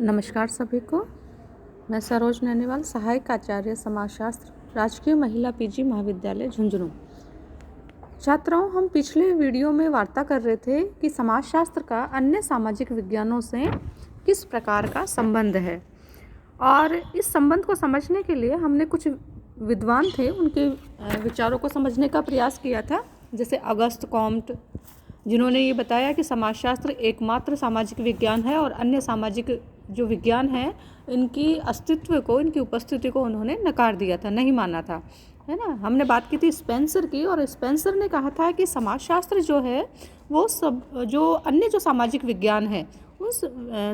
नमस्कार सभी को। मैं सरोज नैनीवाल, सहायक आचार्य समाजशास्त्र, राजकीय महिला पीजी महाविद्यालय झुंझुनू। छात्राओं, हम पिछले वीडियो में वार्ता कर रहे थे कि समाजशास्त्र का अन्य सामाजिक विज्ञानों से किस प्रकार का संबंध है, और इस संबंध को समझने के लिए हमने कुछ विद्वान थे उनके विचारों को समझने का प्रयास किया था, जैसे अगस्त कॉम्ट, जिन्होंने ये बताया कि समाजशास्त्र एकमात्र सामाजिक विज्ञान है और अन्य सामाजिक जो विज्ञान है इनकी अस्तित्व को, इनकी उपस्थिति को उन्होंने नकार दिया था, नहीं माना था, है ना। हमने बात की थी स्पेंसर की, और स्पेंसर ने कहा था कि समाजशास्त्र जो है वो सब जो अन्य जो सामाजिक विज्ञान है उस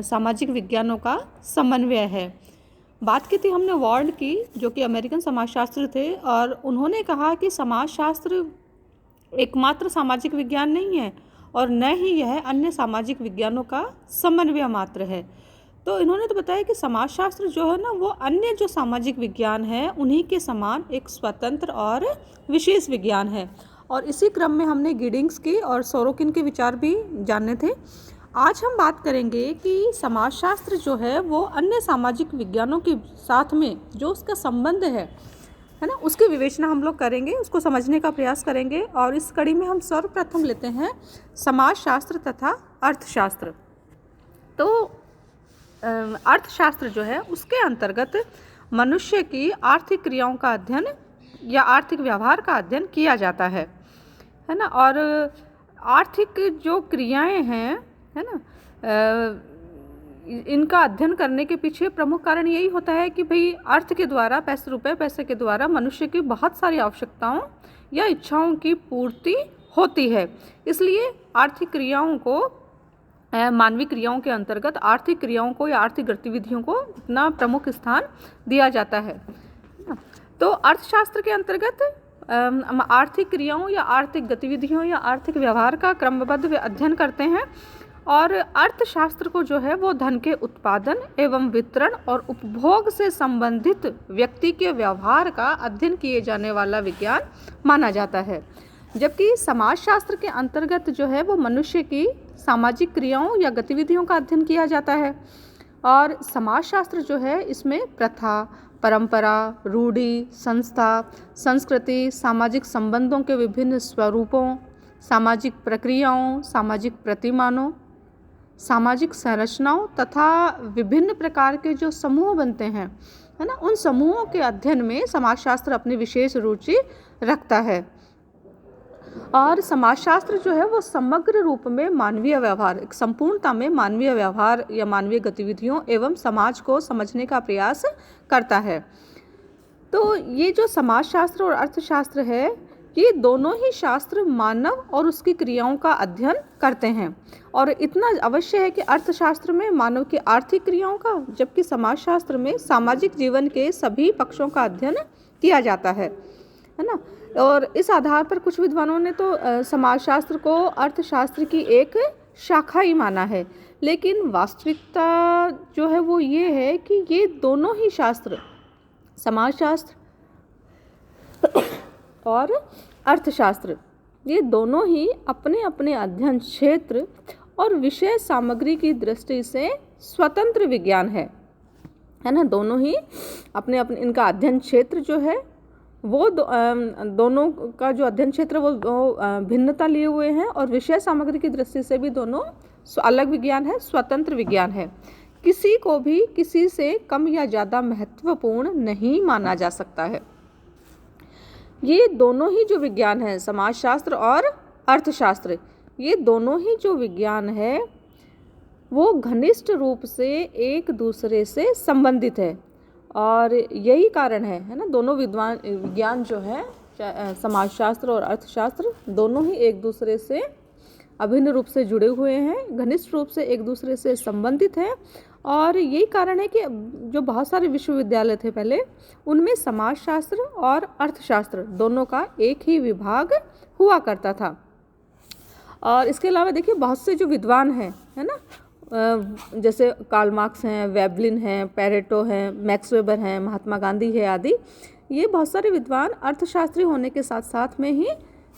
सामाजिक विज्ञानों का समन्वय है। बात की थी हमने वार्ड की, जो कि अमेरिकन समाजशास्त्री थे, और उन्होंने कहा कि समाजशास्त्र एकमात्र सामाजिक विज्ञान नहीं है और न ही यह अन्य सामाजिक विज्ञानों का समन्वय मात्र है। तो इन्होंने तो बताया कि समाजशास्त्र जो है ना वो अन्य जो सामाजिक विज्ञान है उन्हीं के समान एक स्वतंत्र और विशेष विज्ञान है। और इसी क्रम में हमने गिडिंग्स की और सोरोकिन के विचार भी जाने थे। आज हम बात करेंगे कि समाजशास्त्र जो है वो अन्य सामाजिक विज्ञानों के साथ में जो उसका संबंध है ना, उसकी विवेचना हम लोग करेंगे, उसको समझने का प्रयास करेंगे। और इस कड़ी में हम सर्वप्रथम लेते हैं समाजशास्त्र तथा अर्थशास्त्र। तो अर्थशास्त्र जो है उसके अंतर्गत मनुष्य की आर्थिक क्रियाओं का अध्ययन या आर्थिक व्यवहार का अध्ययन किया जाता है ना। और आर्थिक जो क्रियाएं हैं, है ना, इनका अध्ययन करने के पीछे प्रमुख कारण यही होता है कि भाई अर्थ के द्वारा, पैसे के द्वारा मनुष्य की बहुत सारी आवश्यकताओं या इच्छाओं की पूर्ति होती है। इसलिए आर्थिक क्रियाओं को, मानवीय क्रियाओं के अंतर्गत आर्थिक क्रियाओं को या आर्थिक गतिविधियों को इतना प्रमुख स्थान दिया जाता है। तो अर्थशास्त्र के अंतर्गत आर्थिक क्रियाओं या आर्थिक गतिविधियों या आर्थिक व्यवहार का क्रमबद्ध अध्ययन करते हैं। और अर्थशास्त्र को जो है वो धन के उत्पादन एवं वितरण और उपभोग से संबंधित व्यक्ति के व्यवहार का अध्ययन किए जाने वाला विज्ञान माना जाता है। जबकि समाजशास्त्र के अंतर्गत जो है वो मनुष्य की सामाजिक क्रियाओं या गतिविधियों का अध्ययन किया जाता है। और समाजशास्त्र जो है इसमें प्रथा, परंपरा, रूढ़ि, संस्था, संस्कृति, सामाजिक संबंधों के विभिन्न स्वरूपों, सामाजिक प्रक्रियाओं, सामाजिक प्रतिमानों, सामाजिक संरचनाओं तथा विभिन्न प्रकार के जो समूह बनते हैं, है ना, उन समूहों के अध्ययन में समाजशास्त्र अपनी विशेष रुचि रखता है। और समाजशास्त्र जो है वो समग्र रूप में मानवीय व्यवहार, एक संपूर्णता में मानवीय व्यवहार या मानवीय गतिविधियों एवं समाज को समझने का प्रयास करता है। तो ये जो समाजशास्त्र और अर्थशास्त्र है, ये दोनों ही शास्त्र मानव और उसकी क्रियाओं का अध्ययन करते हैं। और इतना अवश्य है कि अर्थशास्त्र में मानव की आर्थिक क्रियाओं का, जबकि समाजशास्त्र में सामाजिक जीवन के सभी पक्षों का अध्ययन किया जाता है ना। और इस आधार पर कुछ विद्वानों ने तो समाजशास्त्र को अर्थशास्त्र की एक शाखा ही माना है, लेकिन वास्तविकता जो है वो ये है कि ये दोनों ही शास्त्र, समाजशास्त्र और अर्थशास्त्र, ये दोनों ही अपने अपने अध्ययन क्षेत्र और विषय सामग्री की दृष्टि से स्वतंत्र विज्ञान है ना। दोनों ही अपने अपने, इनका अध्ययन क्षेत्र जो है वो दोनों का जो अध्ययन क्षेत्र वो भिन्नता लिए हुए हैं, और विषय सामग्री की दृष्टि से भी दोनों अलग विज्ञान है, स्वतंत्र विज्ञान है। किसी को भी किसी से कम या ज़्यादा महत्वपूर्ण नहीं माना जा सकता है। ये दोनों ही जो विज्ञान है, समाजशास्त्र और अर्थशास्त्र, ये दोनों ही जो विज्ञान है वो घनिष्ठ रूप से एक दूसरे से संबंधित है। और यही कारण है ना, दोनों विज्ञान जो है, समाजशास्त्र और अर्थशास्त्र, दोनों ही एक दूसरे से अभिन्न रूप से जुड़े हुए हैं, घनिष्ठ रूप से एक दूसरे से संबंधित हैं। और यही कारण है कि जो बहुत सारे विश्वविद्यालय थे पहले, उनमें समाजशास्त्र और अर्थशास्त्र दोनों का एक ही विभाग हुआ करता था। और इसके अलावा देखिए बहुत से जो विद्वान हैं, है ना, जैसे कार्ल मार्क्स हैं, वेबलिन हैं, पेरेटो हैं, मैक्स वेबर हैं, महात्मा गांधी है आदि, ये बहुत सारे विद्वान अर्थशास्त्री होने के साथ साथ में ही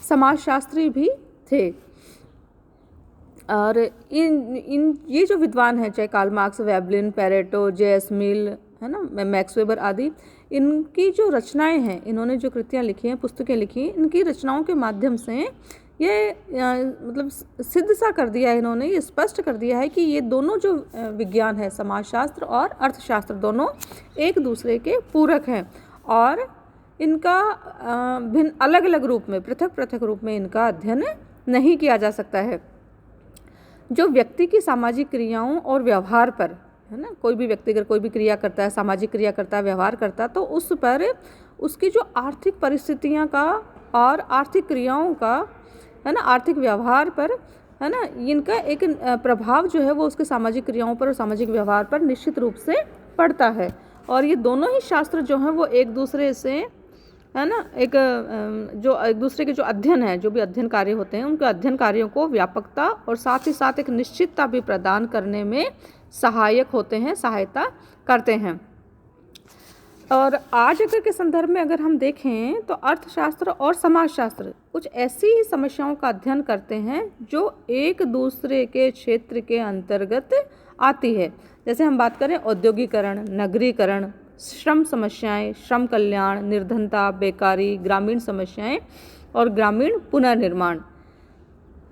समाजशास्त्री भी थे। और इन ये जो विद्वान हैं, चाहे Karl Marx, Veblen, Pareto, J S. Mill, है ना, मैक्स वेबर आदि, इनकी जो रचनाएं हैं, इन्होंने जो कृतियां लिखी हैं, पुस्तकें लिखी हैं, इनकी रचनाओं के माध्यम से ये मतलब सिद्ध सा कर दिया है, इन्होंने ये स्पष्ट कर दिया है कि ये दोनों जो विज्ञान है, समाजशास्त्र और अर्थशास्त्र, दोनों एक दूसरे के पूरक हैं और इनका भिन्न अलग अलग रूप में, पृथक पृथक रूप में इनका अध्ययन नहीं किया जा सकता है। जो व्यक्ति की सामाजिक क्रियाओं और व्यवहार पर, है ना, कोई भी व्यक्ति अगर कोई भी क्रिया करता है, सामाजिक क्रिया करता है, व्यवहार करता है, तो उस पर उसकी जो आर्थिक परिस्थितियां का और आर्थिक क्रियाओं का, है ना, आर्थिक व्यवहार पर, है ना, इनका एक प्रभाव जो है वो उसके सामाजिक क्रियाओं पर और सामाजिक व्यवहार पर निश्चित रूप से पड़ता है। और ये दोनों ही शास्त्र जो हैं वो एक दूसरे से, है ना, जो एक दूसरे के जो अध्ययन है, जो भी अध्ययन कार्य होते हैं, उनके अध्ययन कार्यों को व्यापकता और साथ ही साथ एक निश्चितता भी प्रदान करने में सहायक होते हैं, सहायता करते हैं। और आज अगर के संदर्भ में अगर हम देखें तो अर्थशास्त्र और समाजशास्त्र कुछ ऐसी ही समस्याओं का अध्ययन करते हैं जो एक दूसरे के क्षेत्र के अंतर्गत आती है। जैसे हम बात करें औद्योगिकरण, नगरीकरण, श्रम समस्याएं, श्रम कल्याण, निर्धनता, बेकारी, ग्रामीण समस्याएं और ग्रामीण पुनर्निर्माण,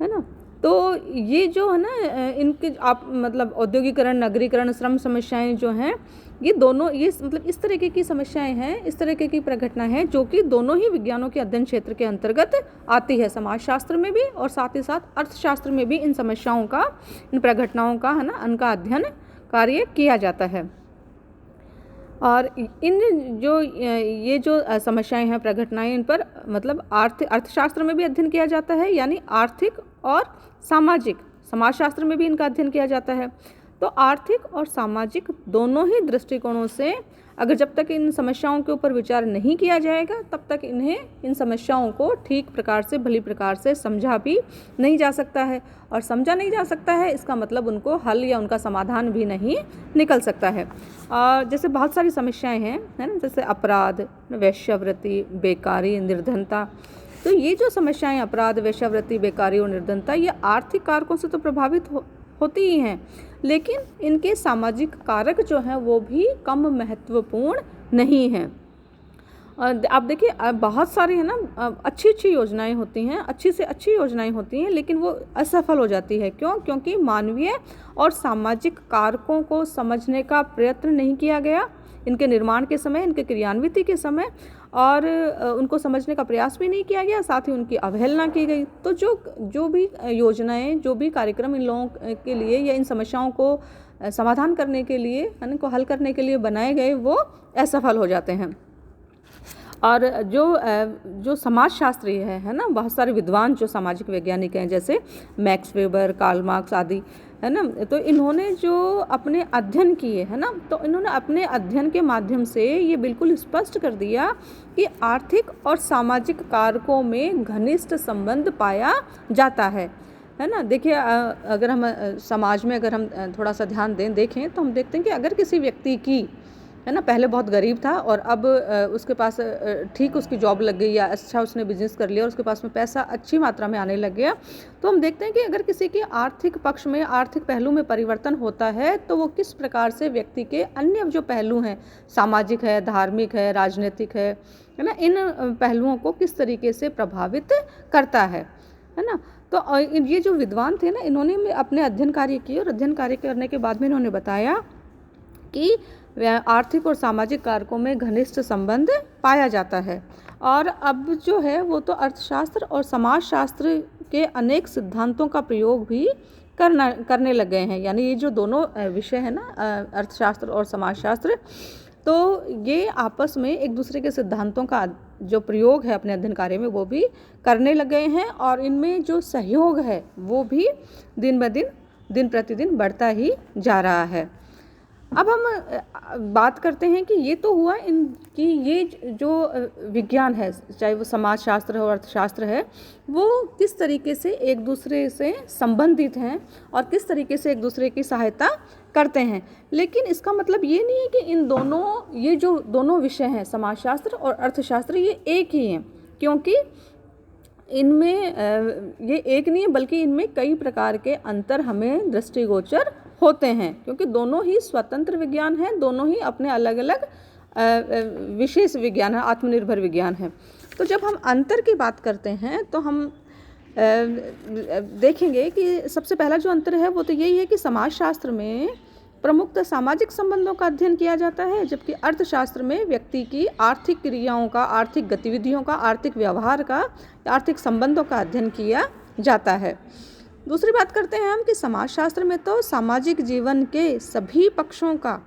है ना। तो ये जो है ना, इनके आप मतलब औद्योगिकरण, नगरीकरण, श्रम समस्याएं जो हैं, ये दोनों, ये मतलब इस तरीके की समस्याएं हैं, इस तरीके की प्रघटनाएं हैं जो कि दोनों ही विज्ञानों के अध्ययन क्षेत्र के अंतर्गत आती है, समाजशास्त्र में भी और साथ ही साथ अर्थशास्त्र में भी इन समस्याओं का, इन प्रघटनाओं का, है ना, उनका अध्ययन कार्य किया जाता है। और इन जो ये जो समस्याएं हैं, प्रघटनाएं, इन पर मतलब अर्थशास्त्र में भी अध्ययन किया जाता है, यानी आर्थिक और सामाजिक, समाजशास्त्र में भी इनका अध्ययन किया जाता है। तो आर्थिक और सामाजिक दोनों ही दृष्टिकोणों से अगर जब तक इन समस्याओं के ऊपर विचार नहीं किया जाएगा तब तक इन समस्याओं को ठीक प्रकार से, भली प्रकार से समझा भी नहीं जा सकता है। और समझा नहीं जा सकता है इसका मतलब उनको हल या उनका समाधान भी नहीं निकल सकता है। और जैसे बहुत सारी समस्याएं हैं, है ना, जैसे अपराध, वेश्यावृत्ति, बेकारी, निर्धनता। तो ये जो समस्याएं, अपराध, वेश्यावृत्ति, बेकारी और निर्धनता, ये आर्थिक कारकों से तो प्रभावित होती ही हैं, लेकिन इनके सामाजिक कारक जो हैं वो भी कम महत्वपूर्ण नहीं हैं। और आप देखिए बहुत सारी, है ना, अच्छी अच्छी योजनाएं होती हैं, अच्छी से अच्छी योजनाएं होती हैं, लेकिन वो असफल हो जाती है। क्यों? क्योंकि मानवीय और सामाजिक कारकों को समझने का प्रयत्न नहीं किया गया इनके निर्माण के समय, इनके क्रियान्विति के समय, और उनको समझने का प्रयास भी नहीं किया गया, साथ ही उनकी अवहेलना की गई। तो जो भी योजनाएं, जो भी कार्यक्रम इन लोगों के लिए या इन समस्याओं को समाधान करने के लिए, इनको हल करने के लिए बनाए गए, वो असफल हो जाते हैं। और जो समाजशास्त्री है ना, बहुत सारे विद्वान जो सामाजिक वैज्ञानिक हैं, जैसे मैक्स वेबर, कार्ल मार्क्स आदि, है ना, तो इन्होंने जो अपने अध्ययन किए, है ना, तो इन्होंने अपने अध्ययन के माध्यम से ये बिल्कुल स्पष्ट कर दिया कि आर्थिक और सामाजिक कारकों में घनिष्ठ संबंध पाया जाता है ना। देखिए अगर हम समाज में अगर हम थोड़ा सा ध्यान देखें तो हम देखते हैं कि अगर किसी व्यक्ति की, है ना, पहले बहुत गरीब था और अब उसके पास ठीक उसकी जॉब लग गई या अच्छा उसने बिजनेस कर लिया और उसके पास में पैसा अच्छी मात्रा में आने लग गया, तो हम देखते हैं कि अगर किसी के आर्थिक पक्ष में, आर्थिक पहलू में परिवर्तन होता है तो वो किस प्रकार से व्यक्ति के अन्य जो पहलू हैं, सामाजिक है, धार्मिक है, राजनीतिक है ना, इन पहलुओं को किस तरीके से प्रभावित करता है ना। तो ये जो विद्वान थे ना, इन्होंने अपने अध्ययन कार्य किए और अध्ययन कार्य करने के बाद में इन्होंने बताया कि आर्थिक और सामाजिक कारकों में घनिष्ठ संबंध पाया जाता है। और अब जो है वो तो अर्थशास्त्र और समाजशास्त्र के अनेक सिद्धांतों का प्रयोग भी करने लग गए हैं। यानी ये जो दोनों विषय है ना, अर्थशास्त्र और समाजशास्त्र, तो ये आपस में एक दूसरे के सिद्धांतों का जो प्रयोग है अपने अध्ययन कार्य में वो भी करने लग गए हैं, और इनमें जो सहयोग है वो भी दिन ब दिन प्रतिदिन बढ़ता ही जा रहा है। अब हम बात करते हैं कि ये तो हुआ इनकी ये जो विज्ञान है, चाहे वो समाजशास्त्र है और अर्थशास्त्र है, वो किस तरीके से एक दूसरे से संबंधित हैं और किस तरीके से एक दूसरे की सहायता करते हैं। लेकिन इसका मतलब ये नहीं है कि इन दोनों, ये जो दोनों विषय हैं समाजशास्त्र और अर्थशास्त्र, ये एक ही हैं, क्योंकि इनमें ये एक नहीं है बल्कि इनमें कई प्रकार के अंतर हमें दृष्टिगोचर होते हैं, क्योंकि दोनों ही स्वतंत्र विज्ञान हैं, दोनों ही अपने अलग अलग विशेष विज्ञान है, आत्मनिर्भर विज्ञान है। तो जब हम अंतर की बात करते हैं तो हम देखेंगे कि सबसे पहला जो अंतर है वो तो यही है कि समाजशास्त्र में प्रमुखतः सामाजिक संबंधों का अध्ययन किया जाता है, जबकि अर्थशास्त्र में व्यक्ति की आर्थिक क्रियाओं का, आर्थिक गतिविधियों का, आर्थिक व्यवहार का, आर्थिक संबंधों का अध्ययन किया जाता है। दूसरी बात करते हैं हम कि समाजशास्त्र में तो सामाजिक जीवन के सभी पक्षों का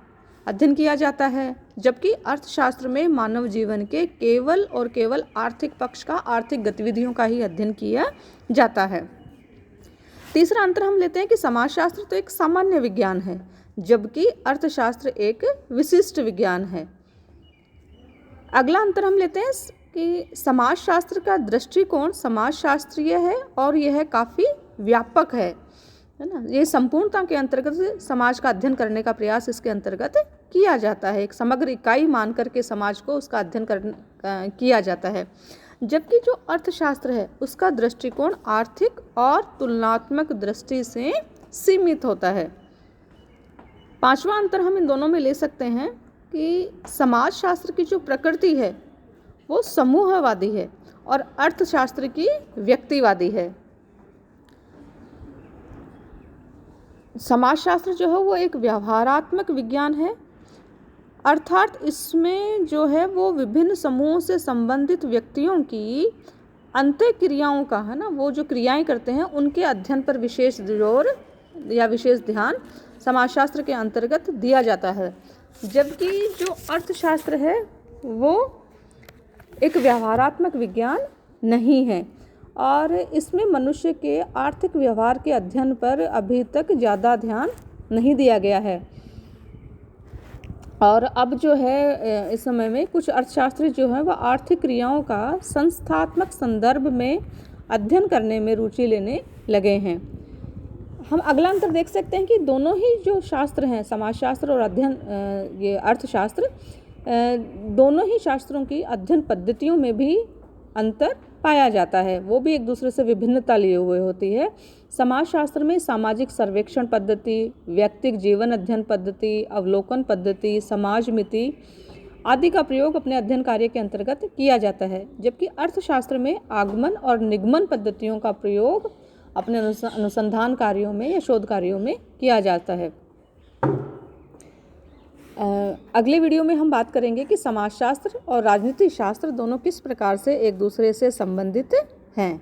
अध्ययन किया जाता है, जबकि अर्थशास्त्र में मानव जीवन के केवल और केवल आर्थिक पक्ष का, आर्थिक गतिविधियों का ही अध्ययन किया जाता है। तीसरा अंतर हम लेते हैं कि समाजशास्त्र तो एक सामान्य विज्ञान है, जबकि अर्थशास्त्र एक विशिष्ट विज्ञान है। अगला अंतर हम लेते हैं कि समाजशास्त्र का दृष्टिकोण समाजशास्त्रीय है और यह काफ़ी व्यापक है ना। ये संपूर्णता के अंतर्गत समाज का अध्ययन करने का प्रयास इसके अंतर्गत किया जाता है, एक समग्र इकाई मान करके समाज को उसका अध्ययन किया जाता है। जबकि जो अर्थशास्त्र है उसका दृष्टिकोण आर्थिक और तुलनात्मक दृष्टि से सीमित होता है। पांचवा अंतर हम इन दोनों में ले सकते हैं कि समाजशास्त्र की जो प्रकृति है वो समूहवादी है और अर्थशास्त्र की व्यक्तिवादी है। समाजशास्त्र जो है वो एक व्यवहारात्मक विज्ञान है, अर्थात इसमें जो है वो विभिन्न समूहों से संबंधित व्यक्तियों की अंतःक्रियाओं का, है ना, वो जो क्रियाएं करते हैं उनके अध्ययन पर विशेष जोर या विशेष ध्यान समाजशास्त्र के अंतर्गत दिया जाता है। जबकि जो अर्थशास्त्र है वो एक व्यवहारात्मक विज्ञान नहीं है और इसमें मनुष्य के आर्थिक व्यवहार के अध्ययन पर अभी तक ज़्यादा ध्यान नहीं दिया गया है। और अब जो है इस समय में कुछ अर्थशास्त्री जो हैं वह आर्थिक क्रियाओं का संस्थात्मक संदर्भ में अध्ययन करने में रुचि लेने लगे हैं। हम अगला अंतर देख सकते हैं कि दोनों ही जो शास्त्र हैं, समाजशास्त्र और अध्ययन ये अर्थशास्त्र, दोनों ही शास्त्रों की अध्ययन पद्धतियों में भी अंतर पाया जाता है, वो भी एक दूसरे से विभिन्नता लिए हुए होती है। समाजशास्त्र में सामाजिक सर्वेक्षण पद्धति, व्यक्तिगत जीवन अध्ययन पद्धति, अवलोकन पद्धति, समाज मिति आदि का प्रयोग अपने अध्ययन कार्य के अंतर्गत किया जाता है, जबकि अर्थशास्त्र में आगमन और निगमन पद्धतियों का प्रयोग अपने अनुसंधान कार्यों में या शोध कार्यों में किया जाता है। अगले वीडियो में हम बात करेंगे कि समाजशास्त्र और राजनीति शास्त्र दोनों किस प्रकार से एक दूसरे से संबंधित हैं।